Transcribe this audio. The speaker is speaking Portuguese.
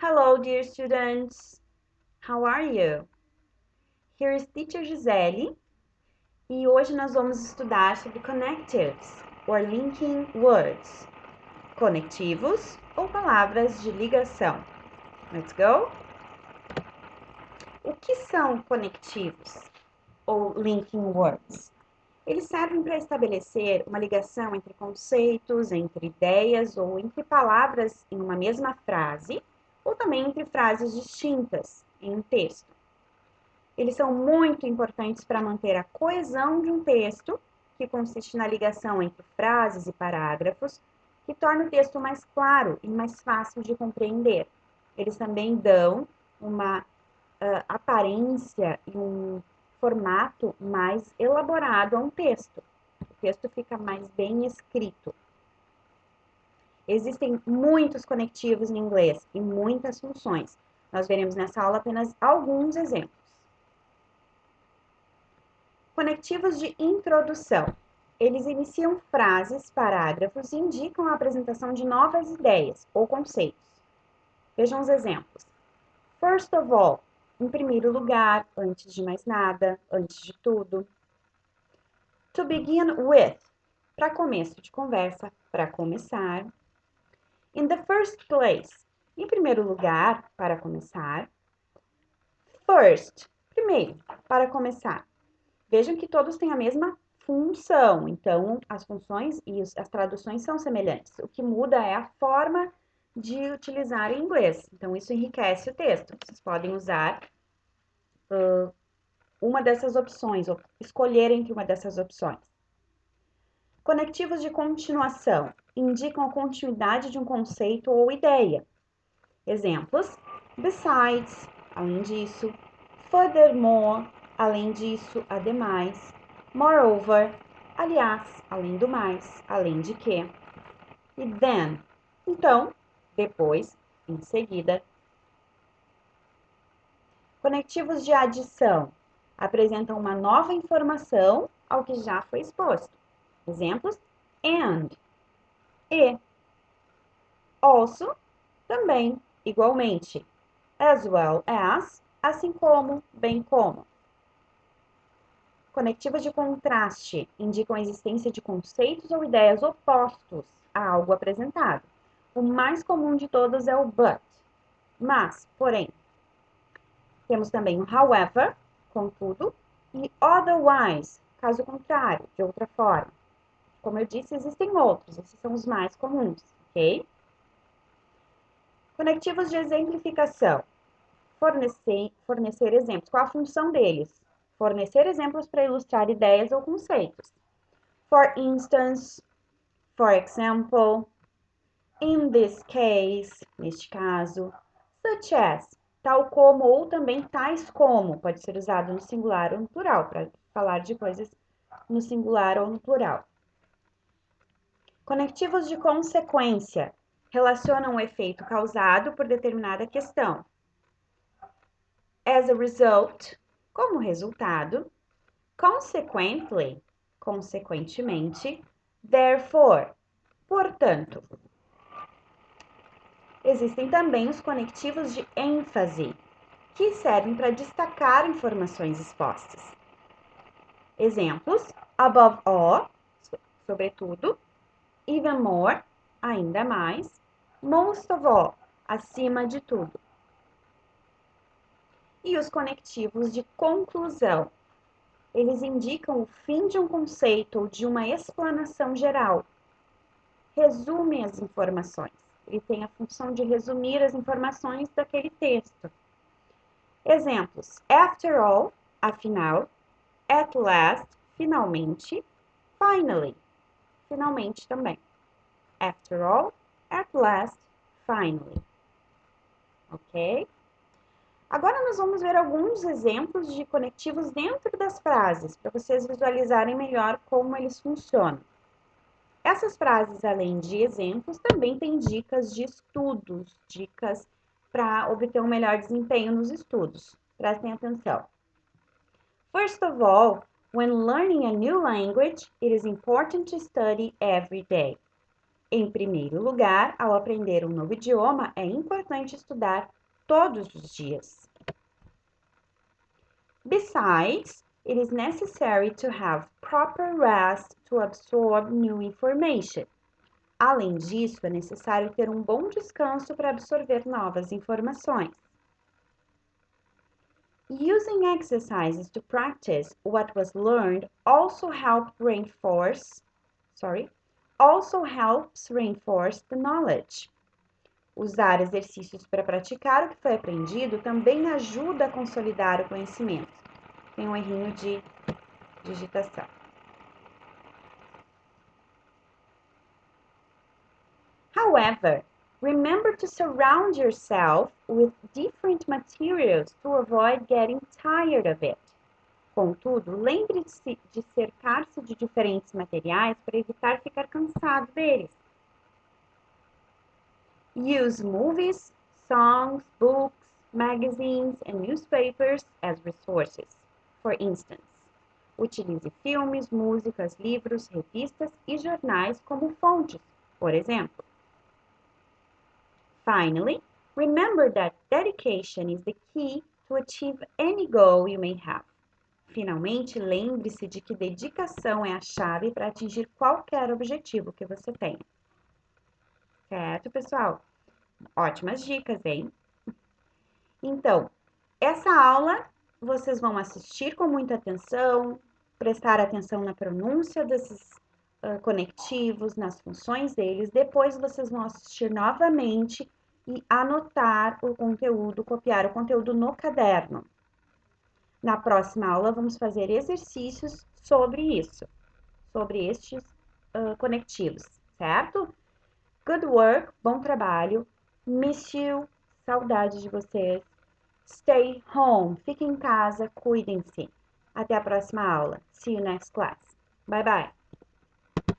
Hello, dear students. How are you? Here is Teacher Gisele e hoje nós vamos estudar sobre connectives, or linking words, conectivos ou palavras de ligação. Let's go? O que são conectivos ou linking words? Eles servem para estabelecer uma ligação entre conceitos, entre ideias ou entre palavras em uma mesma frase, ou também entre frases distintas em um texto. Eles são muito importantes para manter a coesão de um texto, que consiste na ligação entre frases e parágrafos, que torna o texto mais claro e mais fácil de compreender. Eles também dão uma aparência e um formato mais elaborado a um texto. O texto fica mais bem escrito. Existem muitos conectivos em inglês e muitas funções. Nós veremos nessa aula apenas alguns exemplos. Conectivos de introdução. Eles iniciam frases, parágrafos e indicam a apresentação de novas ideias ou conceitos. Vejam os exemplos. First of all, em primeiro lugar, antes de mais nada, antes de tudo. To begin with, para começo de conversa, para começar. In the first place, em primeiro lugar, para começar. First, primeiro, para começar. Vejam que todos têm a mesma função, então as funções e as traduções são semelhantes. O que muda é a forma de utilizar em inglês. Então, isso enriquece o texto. Vocês podem usar uma dessas opções, ou escolher entre uma dessas opções. Conectivos de continuação indicam a continuidade de um conceito ou ideia. Exemplos: besides, além disso, furthermore, além disso, ademais, moreover, aliás, além do mais, além de que, e then, então, depois, em seguida. Conectivos de adição apresentam uma nova informação ao que já foi exposto. Exemplos: and, e, also, também, igualmente, as well as, assim como, bem como. Conectivos de contraste indicam a existência de conceitos ou ideias opostos a algo apresentado. O mais comum de todos é o but, mas, porém. Temos também o however, contudo, e otherwise, caso contrário, de outra forma. Como eu disse, existem outros, esses são os mais comuns, ok? Conectivos de exemplificação. Fornecer exemplos. Qual a função deles? Fornecer exemplos para ilustrar ideias ou conceitos. For instance, for example, in this case, neste caso, such as, tal como ou também tais como, pode ser usado no singular ou no plural, para falar de coisas no singular ou no plural. Conectivos de consequência relacionam o efeito causado por determinada questão. As a result, como resultado. Consequently, consequentemente. Therefore, portanto. Existem também os conectivos de ênfase, que servem para destacar informações expostas. Exemplos: above all, sobretudo, even more, ainda mais, most of all, acima de tudo. E os conectivos de conclusão. Eles indicam o fim de um conceito ou de uma explanação geral. Resume as informações. Ele tem a função de resumir as informações daquele texto. Exemplos: after all, afinal, at last, finalmente, finally, finalmente também. After all, at last, finally. Ok? Agora nós vamos ver alguns exemplos de conectivos dentro das frases, para vocês visualizarem melhor como eles funcionam. Essas frases, além de exemplos, também têm dicas de estudos, dicas para obter um melhor desempenho nos estudos. Prestem atenção. First of all, when learning a new language, it is important to study every day. Em primeiro lugar, ao aprender um novo idioma, é importante estudar todos os dias. Besides, it is necessary to have proper rest to absorb new information. Além disso, é necessário ter um bom descanso para absorver novas informações. Using exercises to practice what was learned also helps reinforce the knowledge. Usar exercícios para praticar o que foi aprendido também ajuda a consolidar o conhecimento. Tem um errinho de digitação. However, remember to surround yourself with different materials to avoid getting tired of it. Contudo, lembre-se de cercar-se de diferentes materiais para evitar ficar cansado deles. Use movies, songs, books, magazines, and newspapers as resources. For instance, utilize filmes, músicas, livros, revistas e jornais como fontes, por exemplo. Finally, remember that dedication is the key to achieve any goal you may have. Finalmente, lembre-se de que dedicação é a chave para atingir qualquer objetivo que você tenha. Certo, pessoal? Ótimas dicas, hein? Então, essa aula vocês vão assistir com muita atenção, prestar atenção na pronúncia desses conectivos, nas funções deles. Depois vocês vão assistir novamente e anotar o conteúdo, copiar o conteúdo no caderno. Na próxima aula, vamos fazer exercícios sobre isso, sobre estes conectivos, certo? Good work, bom trabalho. Miss you, saudade de vocês. Stay home, fiquem em casa, cuidem-se. Até a próxima aula. See you next class. Bye bye.